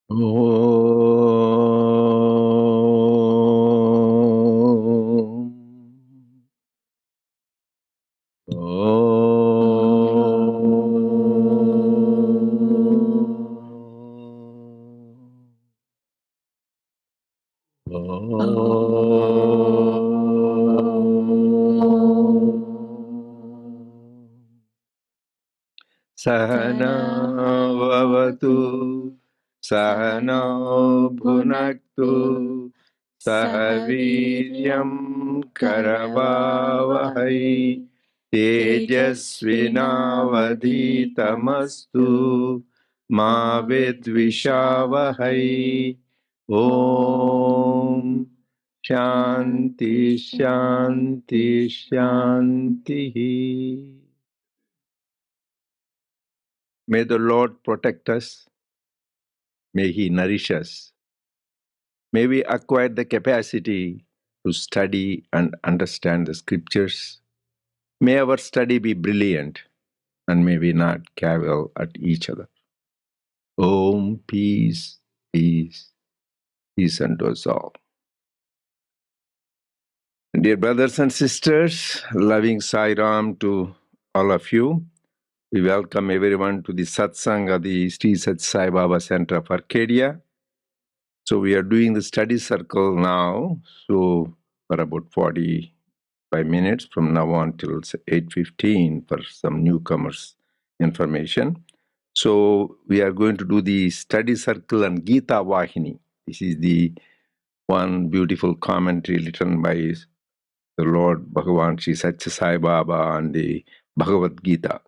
Om. Sahana vavatu, sahana bhunaktu, sahaviryam karavavahai, tejasvinavadhitamastu, ma vidvishavahai. Om Shanti Shanti Shanti. May the Lord protect us. May He nourish us. May we acquire the capacity to study and understand the scriptures. May our study be brilliant, and may we not cavil at each other. Om, peace, peace, peace unto us all. Dear brothers and sisters, loving Sai Ram to all of you. We welcome everyone to the satsang of the Sri Sathya Sai Baba Center of Arcadia. So we are doing the study circle now. So for about 45 minutes from now on till 8:15 for some newcomers information. So we are going to do the study circle on Gita Vahini. This is the one beautiful commentary written by the Lord Bhagavan Sri Sathya Sai Baba on the Bhagavad Gita,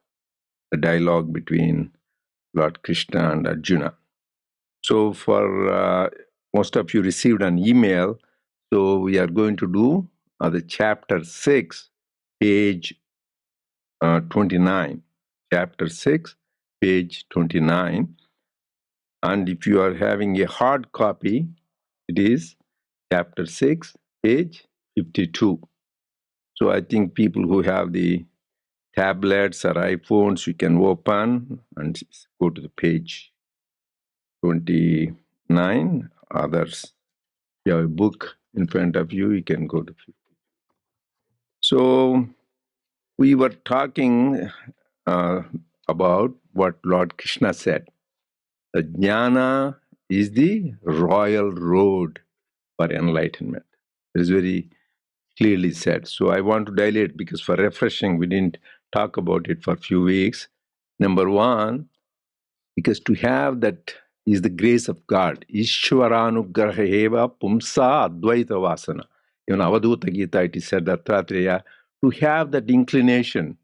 the dialogue between Lord Krishna and Arjuna. So for most of you received an email, so we are going to do the chapter 6, page 29. Chapter 6, page 29. And if you are having a hard copy, it is chapter 6, page 52. So I think people who have the tablets or iPhones, you can open and go to the page 29. Others, if you have a book in front of you, you can go to 50. So we were talking about what Lord Krishna said. The jnana is the royal road for enlightenment. It is very clearly said. So I want to dilate because for refreshing, we didn't talk about it for a few weeks. Number one, because to have that is the grace of God. Ishwaranugraheva pumsa advaita vasana. Even Avadhuta Gita, it is said that Dattatreya, to have that inclination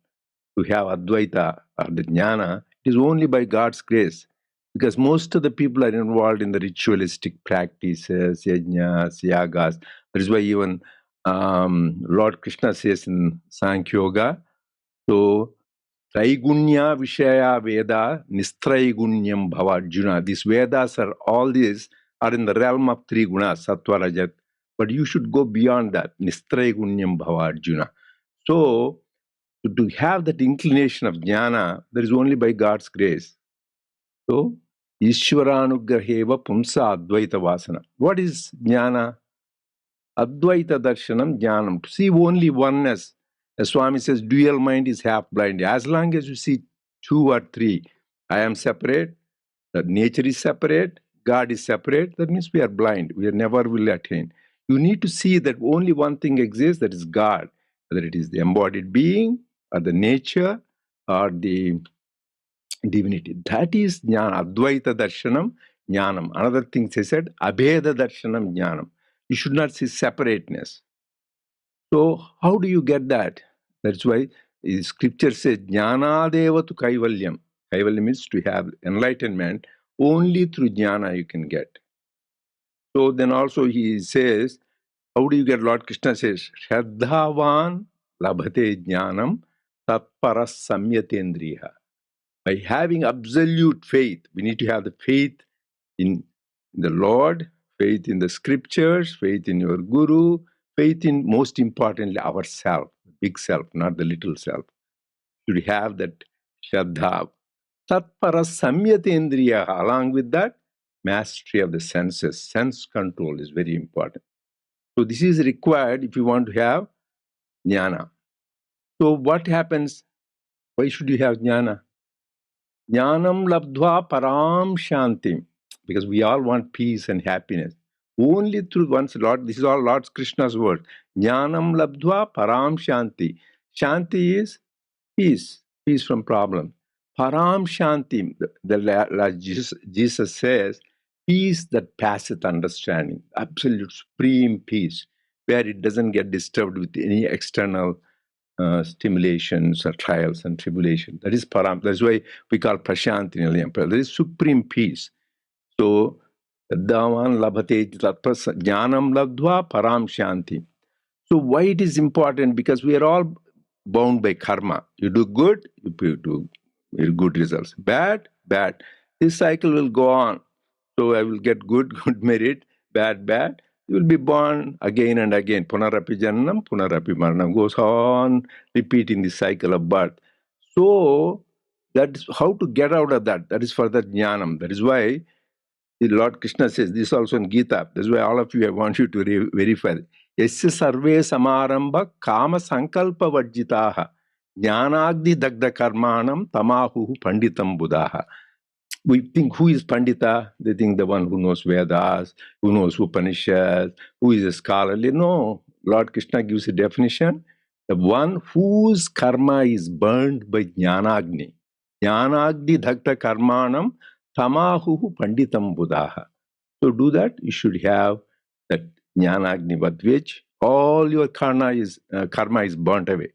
to have Advaita or the Jnana, it is only by God's grace. Because most of the people are involved in the ritualistic practices, yajnas, yagas. That is why even Lord Krishna says in Sankhya Yoga, so Traigunya Vishaya Veda Nistraigunyam Bhava Arjuna. These Vedas are all these are in the realm of three gunas, Sattva, Rajat. But you should go beyond that, Nistraigunyam Bhava Arjuna. So to have that inclination of jnana, that is only by God's grace. So, Ishwaranugraheva pumsa advaita vasana. What is jnana? Advaita darshanam jnanam. To see only oneness. As Swami says, dual mind is half blind. As long as you see two or three, I am separate, that nature is separate, God is separate, that means we are blind. We never will attain. You need to see that only one thing exists, that is God. Whether it is the embodied being, or the nature, or the divinity. That is jnana, advaita darshanam, jnanam. Another thing they said, abheda darshanam, jnanam. You should not see separateness. So how do you get that? That's why the scripture says, jnanadeva tu kaivalyam. Kaivalyam means to have enlightenment. Only through jnana you can get. So then also he says, how do you get? Lord Krishna says, Shraddhavan labhate jnanam tatparas samyatendriya. By having absolute faith, we need to have the faith in the Lord, faith in the scriptures, faith in your guru, faith in, most importantly, ourself, the big self, not the little self. Should have that Shraddha. Tatpara samyatendriya. Along with that, mastery of the senses. Sense control is very important. So this is required if you want to have jnana. So what happens? Why should you have jnana? Jnanam labdhva param shantim. Because we all want peace and happiness. Only through once Lord, this is all Lord Krishna's word. Jnanam labdhva param shanti. Shanti is peace, peace from problem. Param shanti, Jesus says, peace that passeth understanding, absolute supreme peace, where it doesn't get disturbed with any external stimulations or trials and tribulations. That is param. That's why we call prashanti in That is supreme peace. So, davan labhate jnanam labdhva param shanti. So why it is important? Because we are all bound by karma. You do good, you do good results. Bad, bad. This cycle will go on. So I will get good merit, bad, bad. You will be born again and again. Punarapi jannam, punarapi maranam. Goes on repeating the cycle of birth. So that's how to get out of that. That is for the jnanam. That is why the Lord Krishna says this also in Gita. That's why all of you, I want you to verify. Yasya sarve samarambha kama sankalpa vajjitaha jnanagdi dagda karmanam tamahu panditam buddhaha. We think, who is Pandita? They think the one who knows Vedas, who knows Upanishads, who is a scholarly. No, Lord Krishna gives a definition. The one whose karma is burned by Jnanagni. Jnanagni dhakta karmanam tamahu panditam buddhaha. To do that, you should have that Jnanagni, with which all your karma is burnt away.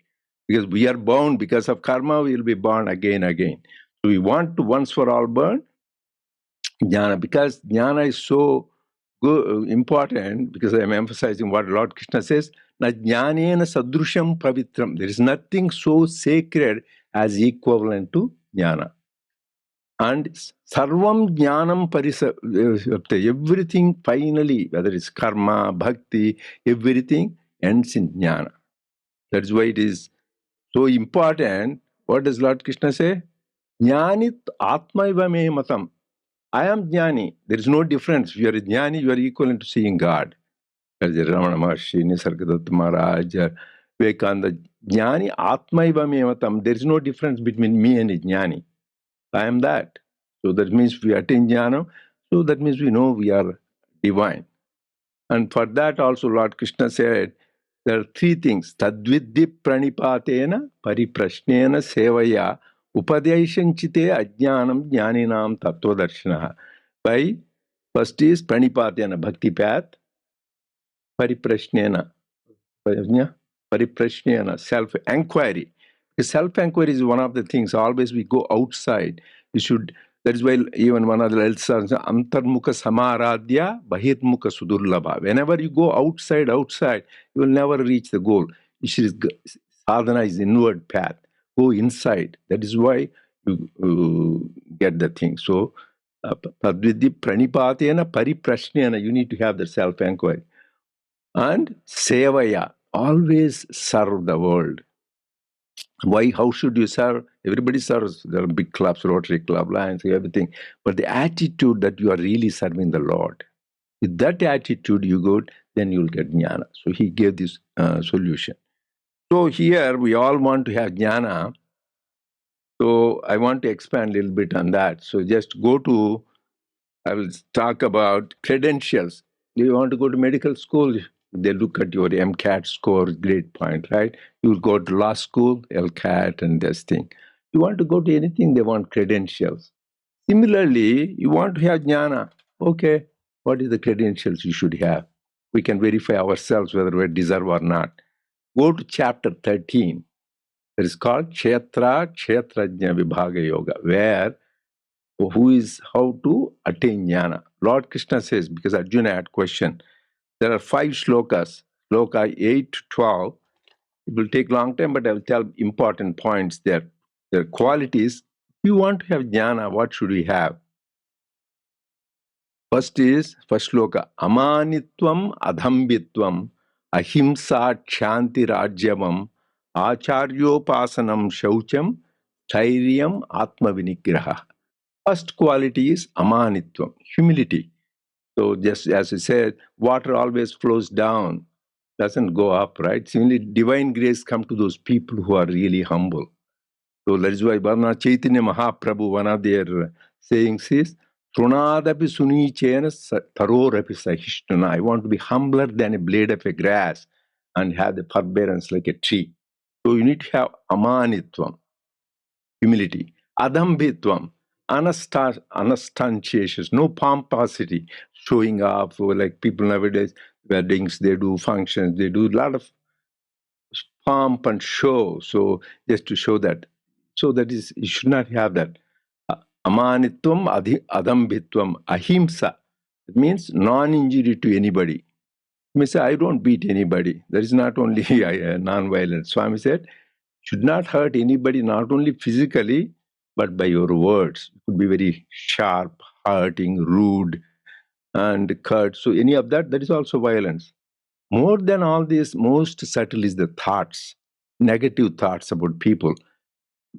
Because we are bound because of karma, we will be born again. So we want to once for all burn jnana, because jnana is so good, important, because I am emphasizing what Lord Krishna says, na jnanena sadrusham pavitram. There is nothing so sacred as equivalent to jnana. And sarvam jnanam everything finally, whether it's karma, bhakti, everything ends in jnana. That's why it is so important. What does Lord Krishna say? Jnanit atmaiva me matam. I am jnani. There is no difference. If you are a jnani, you are equivalent to seeing God. As Ramana Maharshi, Nisargadatta Maharaj, Vivekananda, jnani atmaiva me matam. There is no difference between me and a jnani. I am that. So that means we attain jnana. So that means we know we are divine. And for that also Lord Krishna said, there are three things. Tadviddi pranipatena pariprashnena sevaya upadeshanchite ajnanam jnaninam tattvadarshanaha. By first is pranipatena, bhakti path, pariprashnena, self-enquiry. Self-enquiry is one of the things. Always we go outside. We should. That is why even one of the else says, antarmukha samaradhya bahirmukha sudurlabha. Whenever you go outside, you will never reach the goal. Sadhana is inward path. Go inside. That is why you get the thing. So, padvidhi pranipatena pariprashnena. You need to have the self-enquiry. And sevaya. Always serve the world. Why? How should you serve? Everybody serves. There are big clubs, Rotary Club, Lions, everything. But the attitude that you are really serving the Lord, with that attitude you go, then you will get jnana. So he gave this solution. So here we all want to have jnana. So I want to expand a little bit on that. So just go to, I will talk about credentials. Do you want to go to medical school? They look at your MCAT score, grade point, right? You will go to law school, LCAT, and this thing. You want to go to anything, they want credentials. Similarly, you want to have jnana. Okay, what is the credentials you should have? We can verify ourselves whether we deserve or not. Go to chapter 13. It is called Kshetrajna Vibhaga Yoga, where who is how to attain jnana. Lord Krishna says, because Arjuna had question, there are 5 shlokas, shloka 8 to 12. It will take long time, but I will tell important points there. Their qualities. If you want to have jnana, what should we have? First shloka, amanitvam adhambitvam ahimsa kshanti rajyavam acharyopasanam shaucham thairyam atma vinigraha. First quality is amanitvam, humility. So just as I said, water always flows down, doesn't go up, right? Similarly, divine grace come to those people who are really humble. So that is why Bharana Chaitanya Mahaprabhu, one of their sayings is, Trunadapi sunichena tarorapi sahishtuna. I want to be humbler than a blade of a grass and have the forbearance like a tree. So you need to have amanitvam, humility. Adambhitvam, unastantious, no pomposity, showing off, or like people nowadays, weddings, they do functions, they do a lot of pomp and show. So just to show that. So that is, you should not have that. Amanitvam, adambhitvam, ahimsa. It means non-injury to anybody. You may say, I don't beat anybody. That is not only non-violent. Swami said, should not hurt anybody, not only physically, but by your words. It could be very sharp, hurting, rude, and curt. So any of that, that is also violence. More than all this, most subtle is the thoughts, negative thoughts about people.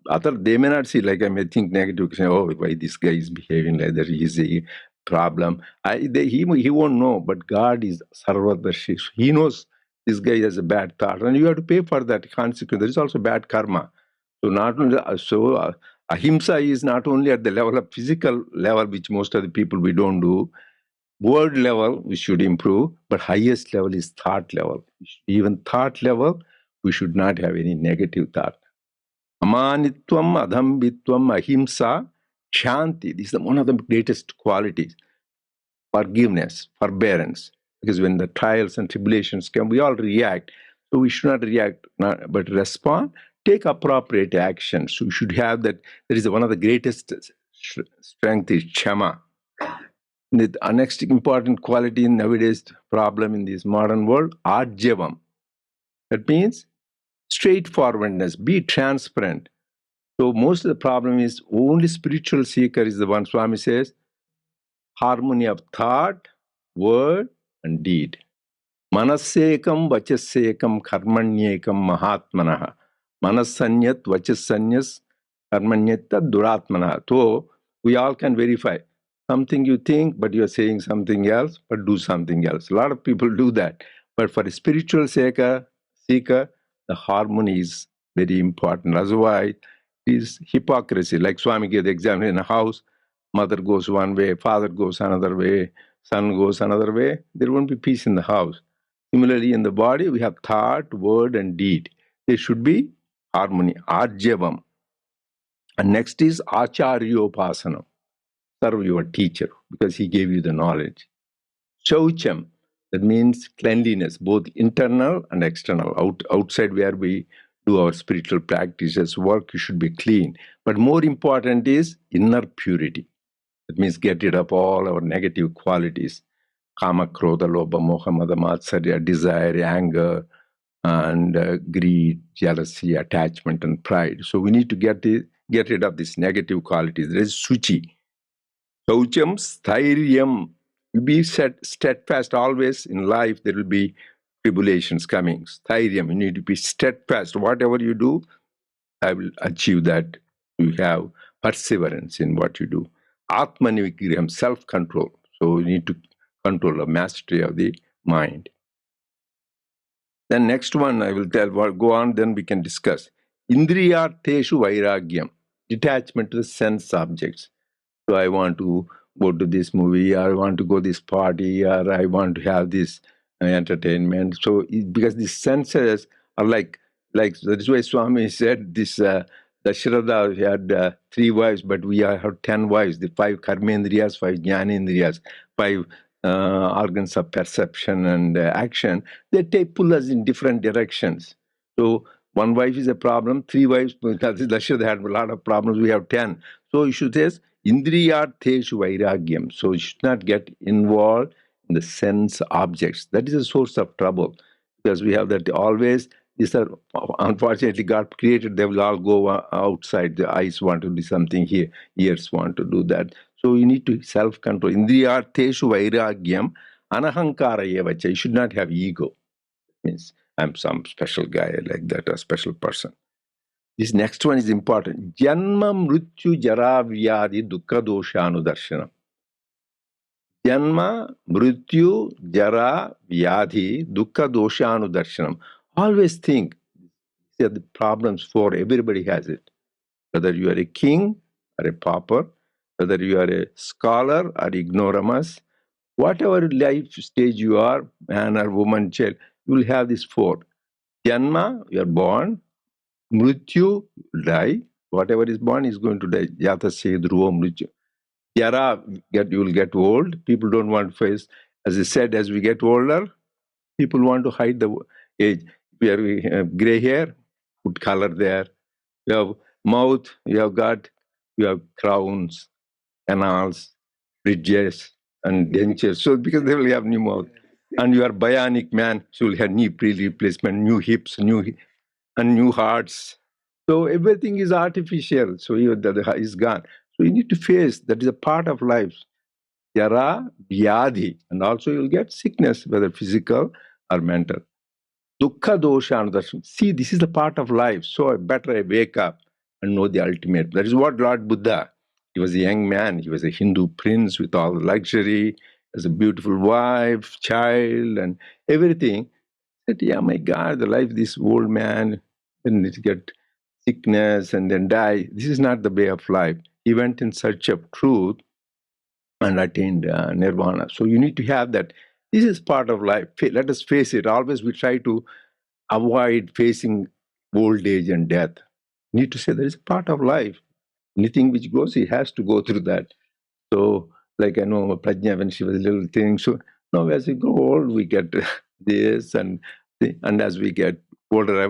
Other, they may not see, like I may think negative, say, oh, why this guy is behaving like that, he's a problem. He won't know, but God is Sarvadarshi. He knows this guy has a bad thought, and you have to pay for that consequence. There is also bad karma. So not only, ahimsa is not only at the level of physical level, which most of the people we don't do. Word level we should improve, but highest level is thought level. Even thought level, we should not have any negative thought. Amanitvam, adhambitvam, ahimsa, shanti. This is one of the greatest qualities. Forgiveness, forbearance. Because when the trials and tribulations come, we all react. So we should not react, but respond, take appropriate action. So we should have that. That is one of the greatest strength is kshama. The next important quality in nowadays problem in this modern world, arjavam. That means straightforwardness, be transparent. So most of the problem is only spiritual seeker is the one. Swami says, harmony of thought, word, and deed. Manasekam, vachasekam, karmanyekam, mahatmanaha. Manasanyat, vachasanyas, karmanyata, duratmanaha. So we all can verify. Something you think, but you're saying something else, but do something else. A lot of people do that. But for a spiritual seeker, the harmony is very important. Otherwise, it is hypocrisy. Like Swami gave the example in a house, mother goes one way, father goes another way, son goes another way. There won't be peace in the house. Similarly, in the body, we have thought, word, and deed. There should be harmony, arjavam. And next is acharyopasanam. Serve your teacher because he gave you the knowledge. Shaucham, that means cleanliness, both internal and external. Outside where we do our spiritual practices, work, you should be clean. But more important is inner purity. That means get rid of all our negative qualities. Kama, krodha, lobha, moha, mada, matsarya, desire, anger, and greed, jealousy, attachment, and pride. So we need to get rid of these negative qualities. There is suchi. Saucham, sthiryam. Be steadfast always in life. There will be tribulations coming. Sthiryam, you need to be steadfast. Whatever you do, I will achieve that. You have perseverance in what you do. Atmanivigraham, self-control. So you need to control the mastery of the mind. Then next one I will tell, go on, then we can discuss. Indriyartheshu vairagyam, detachment to the sense objects. So I want to go to this movie, or I want to go to this party, or I want to have this entertainment. So because these senses are like that is why Swami said this. Dasharatha had 3 wives, but we have 10 wives. The 5 karmendriyas, 5 jnanendriyas, 5 organs of perception and action. They pull us in different directions. So 1 wife is a problem. 3 wives, Dasharatha had a lot of problems. We have 10. So you should say indriyartheshu vairagyam. So you should not get involved in the sense objects. That is a source of trouble because we have that always. These are unfortunately God created. They will all go outside. The eyes want to do something here, ears want to do that. So you need to self-control. Indriyartheshu vairagyam anahankara evacha. You should not have ego. It means I'm some special guy like that, a special person. This next one is important. Janma mrityu jara vyadi dukkha doshanudarshanam. Janma mrityu jara vyadhi dukkha doshanudarshanam. Always think that the problems for everybody has it. Whether you are a king or a pauper, whether you are a scholar or ignoramus, whatever life stage you are, man or woman, child, you will have these four. Janma, you are born. Mrityu, die. Whatever is born is going to die. Yatasya dhruva mrityu. Yara, you will get old. People don't want to face. As I said, as we get older, people want to hide the age. We have gray hair, put color there. You have mouth, you have gut, you have crowns, canals, bridges, and dentures. So because they will have new mouth. And you are bionic man, so you'll have knee replacement, new hips, and new hearts. So everything is artificial. So the is gone. So you need to face that is a part of life. Yara, vyadhi, and also you'll get sickness, whether physical or mental. Dukkha dosha anudarshan. See, this is the part of life. So better I wake up and know the ultimate. That is what Lord Buddha. He was a young man. He was a Hindu prince with all the luxury, has a beautiful wife, child, and everything. He said, yeah, my God, the life of this old man, then it get sickness and then die. This is not the way of life. He went in search of truth and attained nirvana. So you need to have that. This is part of life. Let us face it. Always we try to avoid facing old age and death. You need to say there is a part of life. Anything which goes, he has to go through that. So, like I know Prajna when she was a little thing. So now as we grow old, we get this, and as we get older,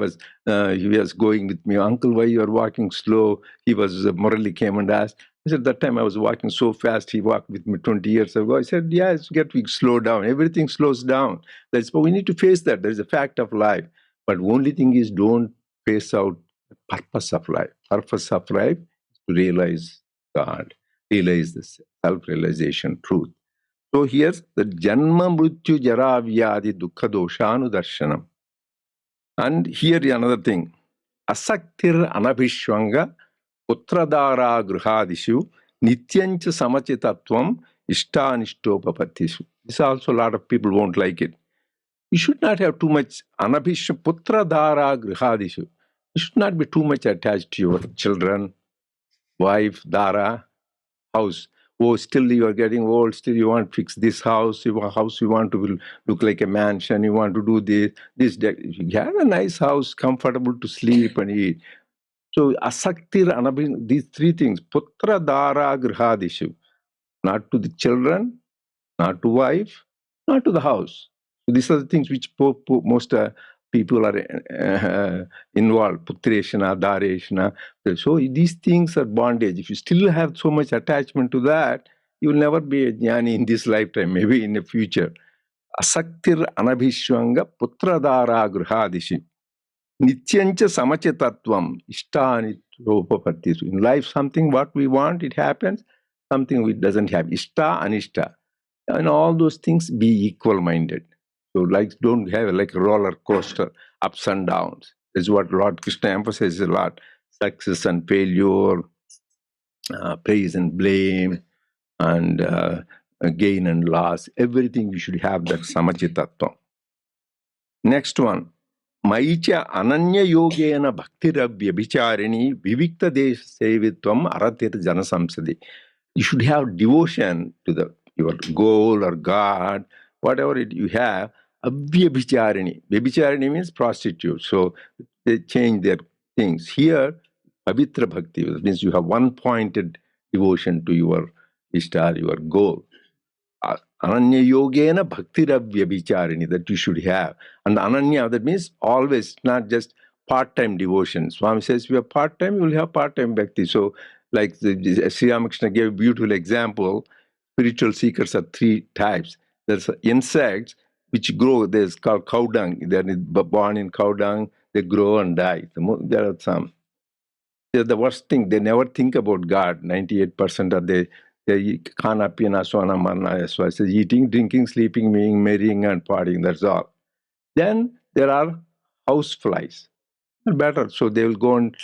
he was going with me, Uncle, why you are walking slow? He was morally came and asked. I said, that time I was walking so fast. He walked with me 20 years ago. I said, yeah, it's getting slow down. Everything slows down. But we need to face that. There is a fact of life. But only thing is, don't face out the purpose of life. Purpose of life is to realize God, realize the self-realization truth. So here's the Janma Mrityu Jara Vyadi Dukkha Doshanu Darshanam. And here another thing. Asaktir Anabhishwanga Putradara Gruhadishu Nityancha Samachitatvam Ishtanishtopapatishu. This also a lot of people won't like it. You should not have too much Anabhishwa Putradara Gruhadishu. You should not be too much attached to your children, wife, Dara, house. Oh, still you are getting old, still you want to fix this house, your house you want to look like a mansion, you want to do this, that. You have a nice house, comfortable to sleep and eat. So, asaktir, anabhin, these three things, putra, dara, grihadishu, not to the children, not to wife, not to the house. So these are the things which most people are involved. Putreshana, dareshana. So these things are bondage. If you still have so much attachment to that, you will never be a jnani in this lifetime, maybe in the future. Asaktir anabhishwanga putradara gruhadishi. Nityancha samachitatvam ishtani upapatti. In life, something what we want, it happens. Something we doesn't have. Ishta, anishta. And all those things be equal-minded. So like don't have like a roller coaster, ups and downs. This is what Lord Krishna emphasizes a lot. Success and failure, praise and blame, and gain and loss. Everything we should have that samachitatvam. Next one. Maicha ananya yogena bhaktirabhya vicharini vivikta desh sevitvam aratir janasamsadi. You should have devotion to your goal or God, whatever you have. Abhyabhicharini. Vyabhicharini means prostitute. So they change their things. Here, pavitra bhakti, that means you have one-pointed devotion to your ishtar, your goal. Ananya yogena bhaktiravyabicharini, that you should have. And ananya, that means always, not just part-time devotion. Swami says, if you have part-time, you will have part-time bhakti. So, like Sri Ramakrishna gave a beautiful example, spiritual seekers are three types. There's insects which grow, there's called cow dung. They're born in cow dung, they grow and die. There are some. They're the worst thing. They never think about God. 98% of they khana, pina, sona, marna, as well as eating, drinking, sleeping, marrying, and partying. That's all. Then there are house flies. They're better. So they will go and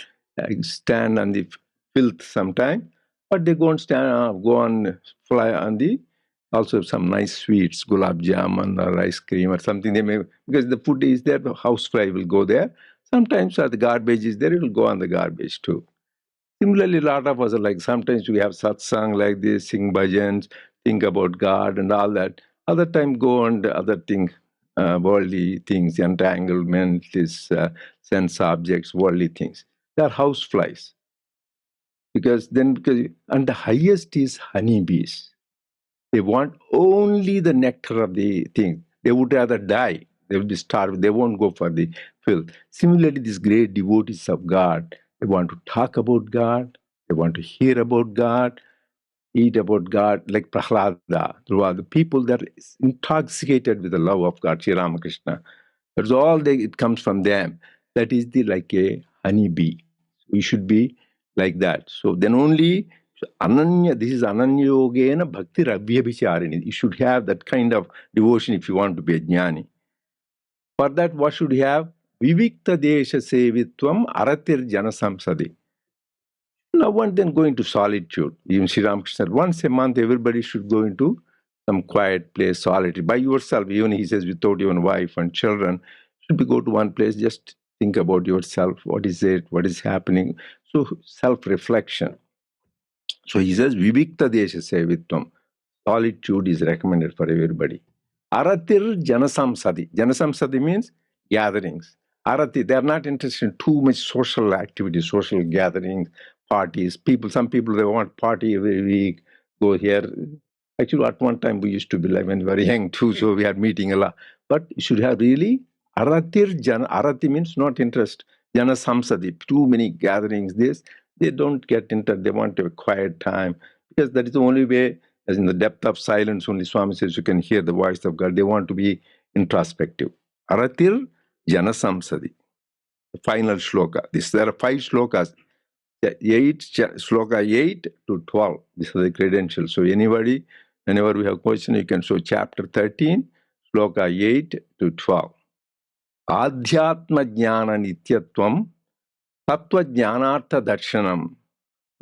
stand on the filth sometime, but they go and go on fly on the also some nice sweets, gulab jamun or ice cream or something. They may, because the food is there, the housefly will go there. Sometimes the garbage is there, it will go on the garbage too. Similarly, a lot of us are like, sometimes we have satsang like this, sing bhajans, think about God and all that. Other time go on the other thing, worldly things, entanglement, this sense objects, worldly things. They are house flies. Because and the highest is honeybees. They want only the nectar of the thing. They would rather die. They will be starved. They won't go for the filth. Similarly, these great devotees of God, they want to talk about God. They want to hear about God, eat about God, like Prahlada, Dhruva, the people that are intoxicated with the love of God, Sri Ramakrishna. That's all it comes from them. That is like a honeybee. We should be like that. So then only Ananya, this is Ananya Yogena Bhakti Rabhyabhicharini. You should have that kind of devotion if you want to be a jnani. For that, what should you have? Vivikta Desha Sevitvam Aratir Janasamsadi. Now one then go into solitude. Even Sri Ramakrishna said, once a month everybody should go into some quiet place, solitude, by yourself. Even he says, without even wife and children, should be go to one place, just think about yourself. What is it? What is happening? So self-reflection. So he says, Vivikta Desha Sevitvam. Solitude is recommended for everybody. Aratir Janasamsadi. Janasamsadi means gatherings. Arati, they are not interested in too much social activity, social gatherings, parties. Some people, they want party every week, go here. Actually, at one time we used to be like when we were young too, so we had meeting a lot. But you should have really Arati means not interest. Jana Samsadi, too many gatherings, they don't get into, they want to have a quiet time, because that is the only way, as in the depth of silence, only Swami says you can hear the voice of God. They want to be introspective. Aratir Jana Samsadi. The final shloka. There are 5 shlokas. 8, shloka 8 to 12. These are the credentials. So anybody, whenever we have question, you can show chapter 13, shloka 8 to 12. Adhyatma jnana nityatvam tattva jnanartha darshanam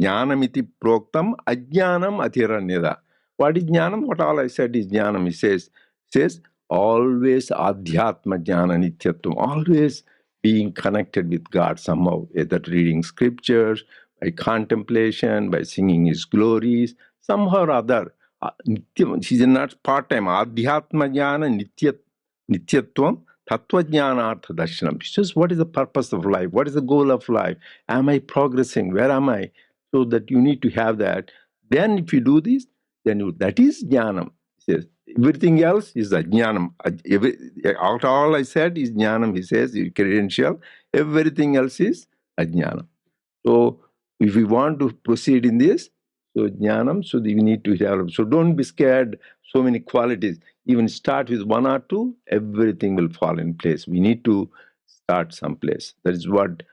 jnanamiti proktam ajnanam atiranyada. What is jnanam? What all I said is jnanam. He says always adhyatma jnana nityatvam, always being connected with God somehow, either reading scriptures, by contemplation, by singing His glories, somehow or other. She's not part-time. Adhyatma jnana nityatvam tattva jnanartha darshanam. It's just what is the purpose of life? What is the goal of life? Am I progressing? Where am I? So that you need to have that. Then if you do this, then that is jnanam. He says, everything else is ajnanam. All I said is jnanam, he says, credential. Everything else is ajnanam. So if we want to proceed in this, so jnanam, so we need to develop. So don't be scared, so many qualities. Even start with 1 or 2, everything will fall in place. We need to start someplace. That is what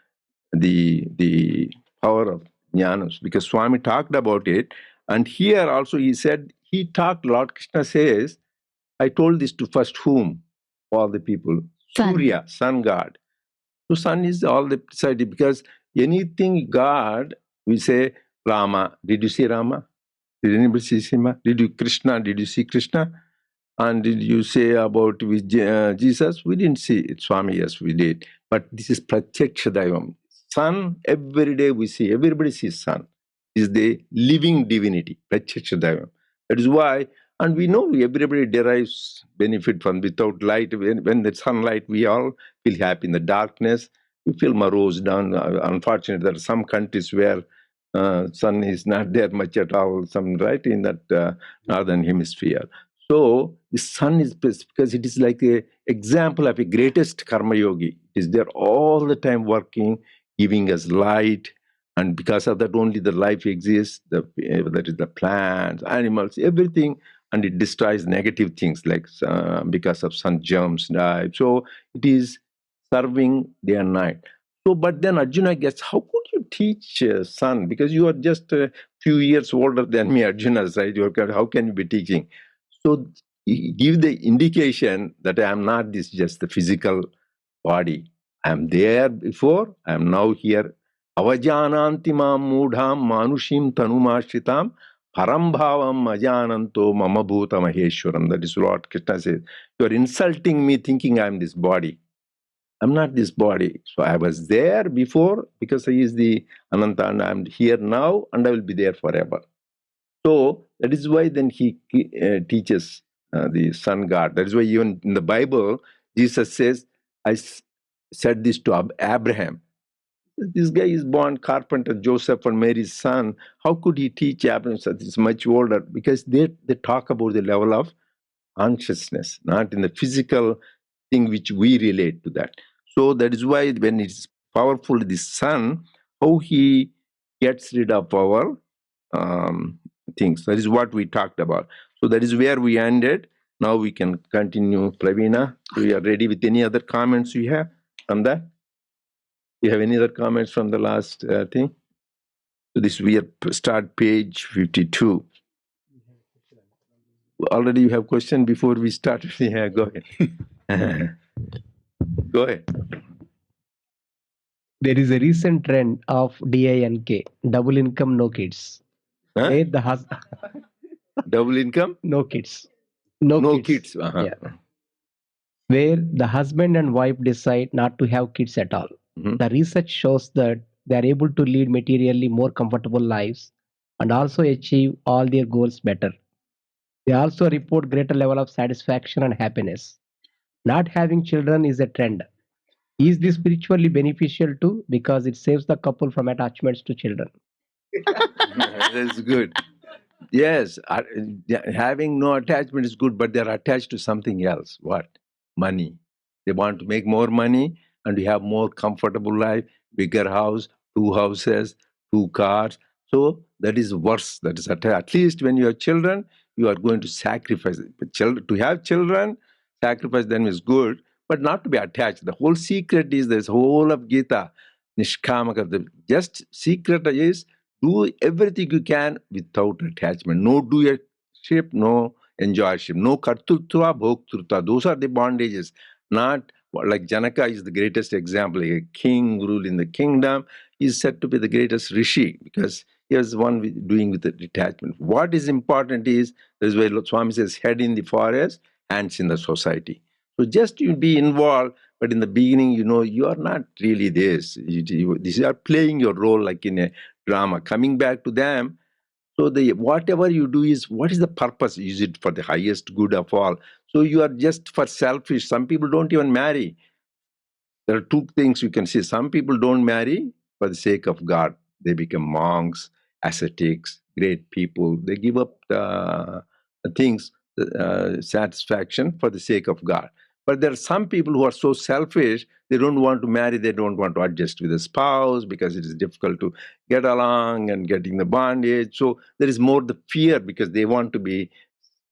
the power of jnana, because Swami talked about it. And here also he said, Lord Krishna says, I told this to first whom? All the people. Sun. Surya, sun god. So sun is all the society, because anything God, we say Rama. Did you see Rama? Did anybody see Sima? Did you Krishna? Did you see Krishna? And did you say about with Jesus? We didn't see it. Swami, yes, we did. But this is Pratyaksha Daivam. Sun, every day we see, everybody sees sun. Is the living divinity, Pratyaksha Daivam. That is why, and we know everybody derives benefit from without light. When the sunlight, we all feel happy. In the darkness, we feel morose down. Unfortunately, there are some countries where sun is not there much at all, some right in that northern hemisphere. So the sun is because it is like a example of a greatest karma yogi. It is there all the time working, giving us light, and because of that only the life exists. That is the plants, animals, everything, and it destroys negative things like because of sun germs die. So it is serving day and night. So, but then Arjuna gets, how could you teach sun? Because you are just a few years older than me, Arjuna, right? How can you be teaching? So give the indication that I am not this just the physical body. I am there before, I am now here. avajananti mam mudham manushim tanumashritam param bhavam ajananto mama bhuta maheshwaram. That is what Krishna says. You are insulting me thinking I am this body. I'm not this body. So I was there before because he is the Ananta, and I'm here now and I will be there forever. So that is why then he teaches the sun god. That is why even in the Bible, Jesus says, said this to Abraham. This guy is born carpenter, Joseph and Mary's son. How could he teach Abraham? So he's much older because they talk about the level of consciousness, not in the physical thing which we relate to that. So that is why when it's powerful, the sun, how he gets rid of our things. That is what we talked about. So that is where we ended. Now we can continue. Pravina, we are ready with any other comments you have on that? You have any other comments from the last thing? So this we are start page 52. Already you have question before we start. Yeah, go ahead. Go ahead. There is a recent trend of DINK, double income, no kids. Huh? Where the Double income? no kids. No kids. Yeah. Where the husband and wife decide not to have kids at all. Mhm. The research shows that they are able to lead materially more comfortable lives and also achieve all their goals better. They also report greater level of satisfaction and happiness. Not having children is a trend. Is this spiritually beneficial too? Because it saves the couple from attachments to children. That's good. Yes, having no attachment is good, but they're attached to something else. What? Money. They want to make more money and you have more comfortable life, bigger house, 2 houses, 2 cars. So that is worse. That is at least when you have children, you are going to sacrifice. But to have children, sacrifice them is good, but not to be attached. The whole secret is this whole of Gita, Nishkamaka. The just secret is do everything you can without attachment. No doership, no enjoyship, no kartutva, bhoktrutva. Those are the bondages. Not like Janaka is the greatest example. Like a king rule in the kingdom is said to be the greatest rishi because he was one doing with the detachment. What is important is, that is why Swami says, head in the forest, hands in the society. So just you be involved, but in the beginning, you are not really this. You are playing your role like in a drama. Coming back to them, so whatever you do is, what is the purpose? Is it for the highest good of all? So you are just for selfish. Some people don't even marry. There are two things you can see. Some people don't marry for the sake of God. They become monks, ascetics, great people. They give up the things, satisfaction for the sake of God. But there are some people who are so selfish, they don't want to marry, they don't want to adjust with a spouse because it is difficult to get along and getting the bondage. So there is more the fear because they want to be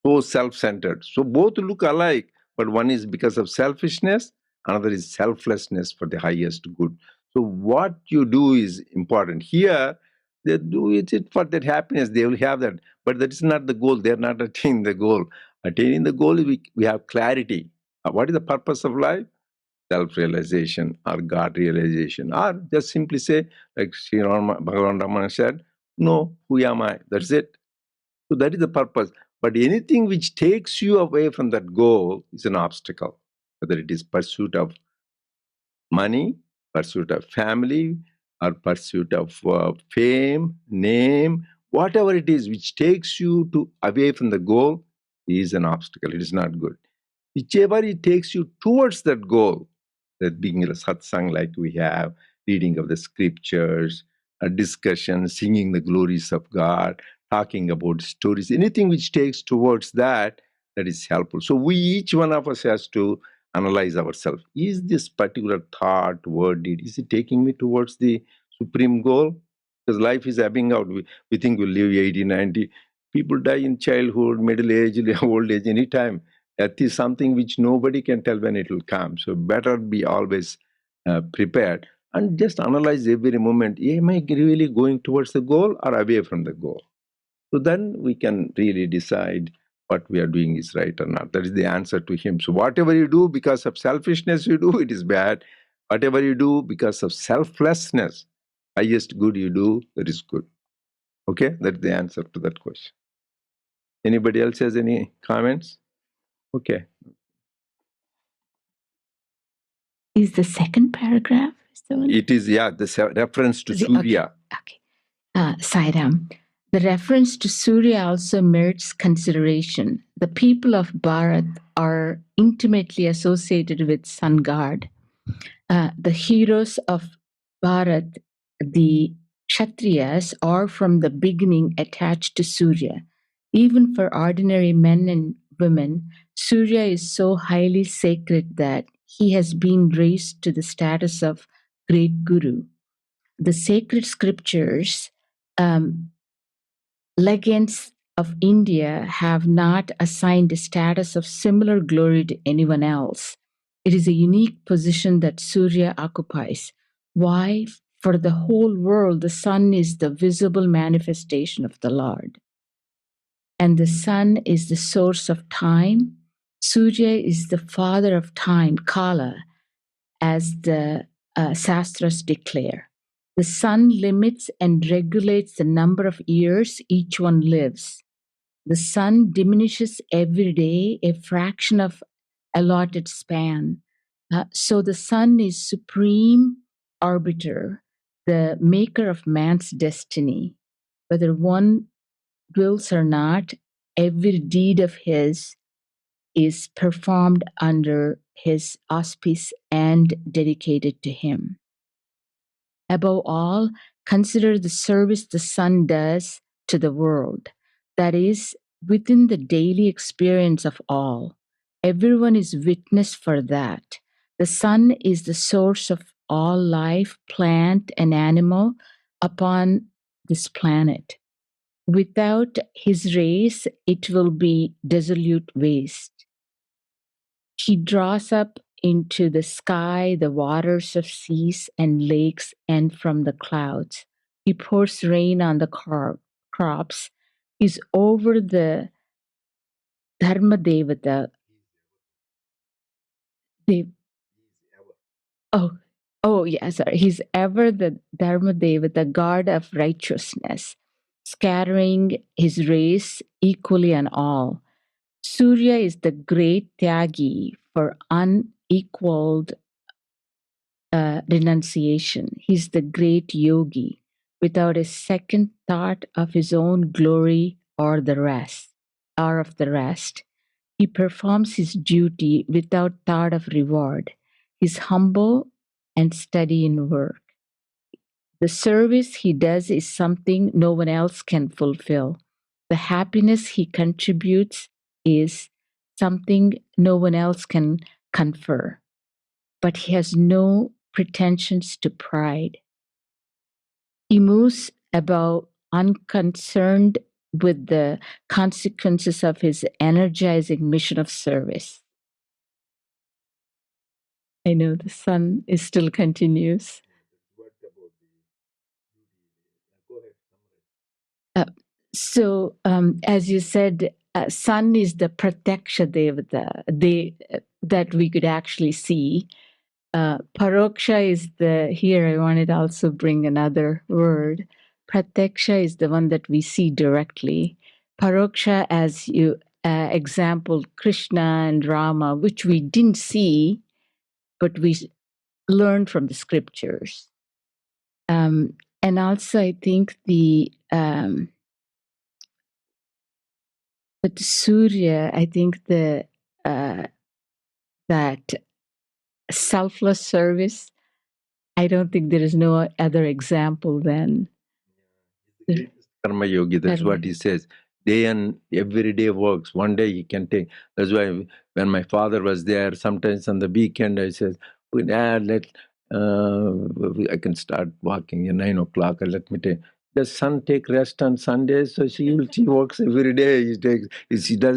so self-centered. So both look alike, but one is because of selfishness, another is selflessness for the highest good. So what you do is important. Here, they do it for their happiness. They will have that. But that is not the goal. They are not attaining the goal. Attaining the goal, we have clarity. What is the purpose of life? Self-realization or God realization. Or just simply say, like Sri Bhagavan Ramana said, no, who am I? That's it. So that is the purpose. But anything which takes you away from that goal is an obstacle. Whether it is pursuit of money, pursuit of family, or pursuit of fame, name, whatever it is which takes you away from the goal is an obstacle. It is not good. Whichever it takes you towards that goal, that being a satsang like we have, reading of the scriptures, a discussion, singing the glories of God, talking about stories, anything which takes towards that, that is helpful. So each one of us has to analyze ourselves. Is this particular thought, word, deed, is it taking me towards the supreme goal? Because life is ebbing out. We think we'll live 80, 90. People die in childhood, middle age, old age, anytime. That is something which nobody can tell when it will come. So better be always prepared and just analyze every moment. Am I really going towards the goal or away from the goal? So then we can really decide what we are doing is right or not. That is the answer to him. So whatever you do because of selfishness you do, it is bad. Whatever you do because of selflessness, Highest good you do, that is good. Okay, that's the answer to that question. Anybody else has any comments? Okay. Is the second paragraph? It is, yeah, the reference to Surya. Okay. Sairam. The reference to Surya also merits consideration. The people of Bharat are intimately associated with sun god. The heroes of Bharat, the Kshatriyas, are from the beginning attached to Surya. Even for ordinary men and women, Surya is so highly sacred that he has been raised to the status of great guru. The sacred scriptures, legends of India, have not assigned a status of similar glory to anyone else. It is a unique position that Surya occupies. Why? For the whole world, the sun is the visible manifestation of the Lord. And the sun is the source of time. Surya is the father of time, Kala, as the Shastras declare. The sun limits and regulates the number of years each one lives. The sun diminishes every day a fraction of allotted span. So the sun is supreme arbiter, the maker of man's destiny. Whether one wills or not, every deed of his is performed under his auspice and dedicated to him. Above all, consider the service the sun does to the world, that is, within the daily experience of all. Everyone is witness for that. The sun is the source of all life, plant and animal, upon this planet. Without his rays, it will be desolate waste. He draws up into the sky the waters of seas and lakes, and from the clouds. He pours rain on the crops. He's over the Dharma Devata. Sorry. He's ever the Dharma Devata, god of righteousness, scattering his rays equally on all. Surya is the great Tyagi for unequaled renunciation. He's the great yogi without a second thought of his own glory or of the rest. He performs his duty without thought of reward. He's humble and steady in work. The service he does is something no one else can fulfill. The happiness he contributes is something no one else can confer. But he has no pretensions to pride. He moves about unconcerned with the consequences of his energizing mission of service. I know the sun is still continues. As you said, sun is the Pratyaksha Devata that we could actually see. Paroksha is here I wanted to also bring another word. Pratyaksha is the one that we see directly. Paroksha, as you example, Krishna and Rama, which we didn't see, but we learned from the scriptures. And also, I think but Surya, I think that selfless service, I don't think there is no other example than Karma Yogi, that's what he says. Day and everyday works. One day he can take. That's why when my father was there, sometimes on the weekend I said, I can start walking at 9 o'clock. Let me take. Does son take rest on Sundays? So she works every day.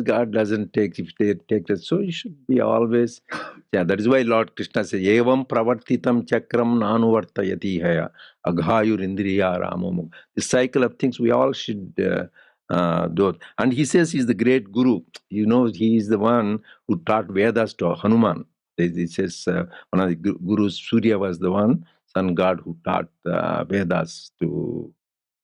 God doesn't take, if they take rest. So you should be always. Yeah, that is why Lord Krishna says, Evam pravartitam chakram nanuvartayati haya aghayur indriya ramamuk. The cycle of things we all should do. And he says he's the great guru. He is the one who taught Vedas to Hanuman. He says one of the gurus, Surya, was the one sun god who taught the Vedas to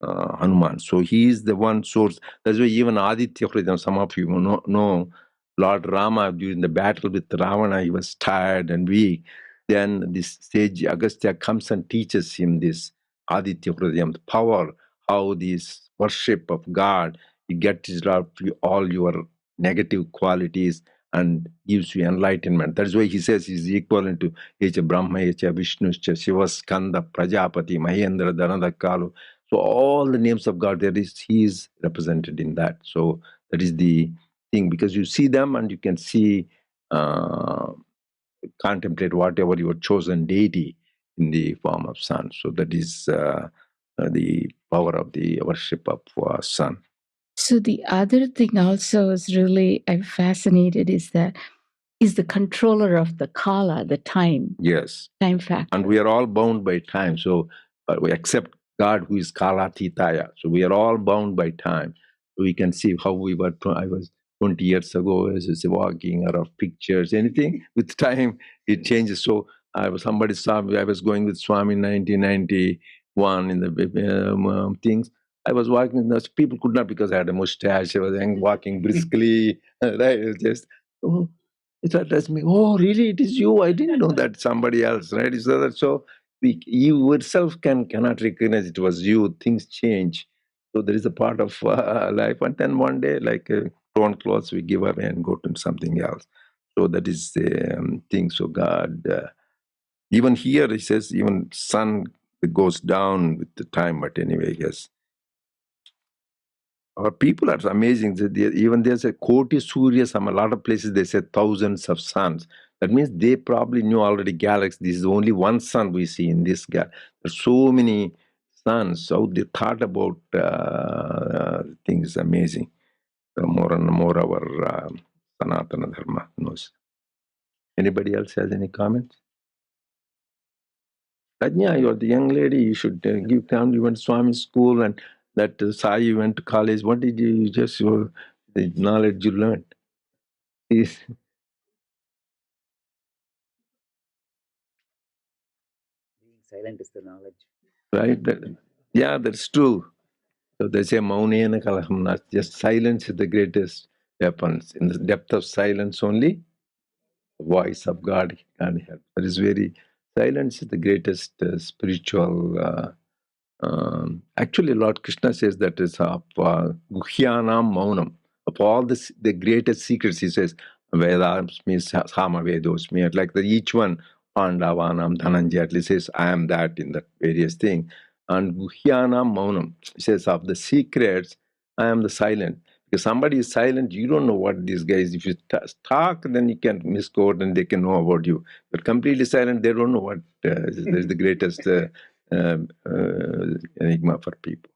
Hanuman. So he is the one source. That's why even Aditya Hridayam, some of you know Lord Rama during the battle with Ravana, he was tired and weak. Then this sage Agastya comes and teaches him this Aditya Hridayam, the power, how this worship of God, you get rid of all your negative qualities and gives you enlightenment. That's why he says he's equivalent to Echa Brahma, Echa Vishnuscha, Shiva Skanda, Prajapati, Mahendra, Dhanadakalu. So all the names of God, he is represented in that. So that is the thing, because you see them and you can see, contemplate whatever your chosen deity in the form of sun. So that is the power of the worship of sun. So the other thing also is really I'm fascinated is the controller of the kala, the time. Yes. Time factor. And we are all bound by time. So we accept God who is Kalatitaya. So we are all bound by time. We can see how we were. I was 20 years ago, as I was walking, or of pictures, anything. With time, it changes. So somebody saw me. I was going with Swami in 1991 in the things. I was walking. Those people could not, because I had a mustache. I was walking briskly. Right? It was just, oh. It addressed me. Oh, really? It is you? I didn't know that somebody else, right? So you yourself cannot recognize it was you. Things change. So there is a part of life. And then one day, like torn clothes, we give away and go to something else. So that is the thing. So God, even here, he says, even sun goes down with the time. But anyway, yes. Our people are amazing. Even there's a Koti Surya, a lot of places they say thousands of suns. That means they probably knew already galaxy. This is only one sun we see in this galaxy. There's so many suns. So they thought about things amazing. More and more our Sanatana Dharma knows. Anybody else has any comments? Rajna, you're the young lady. You should give count. You went to Swami school, and that Sai, you went to college. What did you just, the knowledge you learned? Is being silent is the knowledge. right? Yeah, that's true. So they say Maunena Kalaham, just silence is the greatest weapons. In the depth of silence only, the voice of God can help. That is very, silence is the greatest spiritual. Actually, Lord Krishna says that is of Guhyanam Maunam. Of all the greatest secrets, he says, Vedasmi, Sama Vedosmi, like each one, Pandavanam, Dhananjaya, at least says, I am that in the various things. And Guhyanam Maunam, he says, of the secrets, I am the silent. Because somebody is silent, you don't know what these guys, if you talk, then you can misquote and they can know about you. But completely silent, they don't know what is the greatest enigma for people.